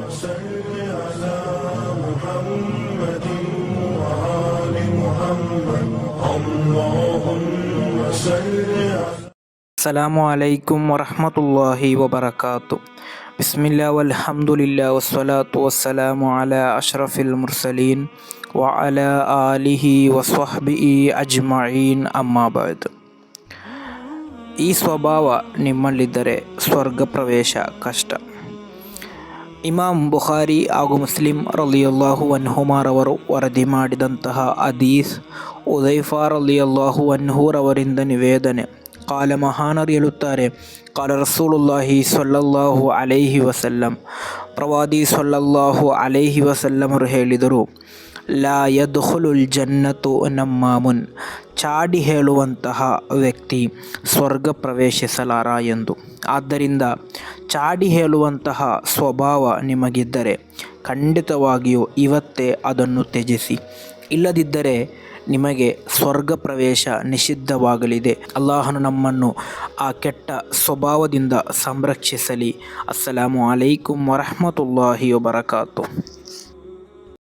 صل على محمد وآل محمد اللهم صل على അസ്സലാമു അലൈക്കും വറഹ്മത്തുള്ളാഹി വബറകാത്തു. ബിസ്മില്ലാ വൽഹംദുലില്ലാ വസ്സലാത്തു വസ്സലാമു അലാ അഷ്റഫിൽ മുർസലീൻ വഅലാ ആലിഹി വസ്വഹ്ബിഹി അജ്മഈൻ അമ്മാ ബഅദ്. ಈ ಸ್ವಭಾವ ನಿಮ್ಮಲ್ಲಿದ್ದರೆ ಸ್ವರ್ಗಪ್ರವೇಶ ಕಷ್ಟ. ಇಮಾಮ್ ಬುಖಾರಿ ಹಾಗೂ ಮುಸ್ಲಿಂ ರಲಿಯಲ್ಲಾಹು ಅನ್ಹುಮಾರವರು ವರದಿ ಮಾಡಿದಂತಹ ಹದೀಸ್ ಉದೈಫಾ ರಲಿಯಲ್ಲಾಹು ಅನ್ಹುರವರಿಂದ ನಿವೇದನೆ. ಕಾಲ ಮಹಾನರು ಹೇಳುತ್ತಾರೆ, ಕಾಲ ರಸೂಲುಲ್ಲಾಹಿ ಸ್ವಲ್ಲಲ್ಲಾಹು ಅಲೈಹಿ ವಸಲ್ಲಂ, ಪ್ರವಾದಿ ಸ್ವಲ್ಲಲ್ಲಾಹು ಅಲೈಹಿ ವಸಲ್ಲಮರು ಹೇಳಿದರು, ಲಾ ಯದ್ಖುಲುಲ್ ಜನ್ನತು ನಮ್ಮಾಮುನ್, ಚಾಡಿ ಹೇಳುವಂತಹ ವ್ಯಕ್ತಿ ಸ್ವರ್ಗ ಪ್ರವೇಶಿಸಲಾರ ಎಂದು. ಆದ್ದರಿಂದ ಚಾಡಿ ಹೇಳುವಂತಹ ಸ್ವಭಾವ ನಿಮಗಿದ್ದರೆ ಖಂಡಿತವಾಗಿಯೂ ಇವತ್ತೇ ಅದನ್ನು ತ್ಯಜಿಸಿ, ಇಲ್ಲದಿದ್ದರೆ ನಿಮಗೆ ಸ್ವರ್ಗ ಪ್ರವೇಶ ನಿಷಿದ್ಧವಾಗಲಿದೆ. ಅಲ್ಲಾಹನು ನಮ್ಮನ್ನು ಆ ಕೆಟ್ಟ ಸ್ವಭಾವದಿಂದ ಸಂರಕ್ಷಿಸಲಿ. ಅಸ್ಸಲಾಮು ಅಲೈಕುಂ ವರಹ್ಮತುಲ್ಲಾಹಿ ವಬರಕಾತು.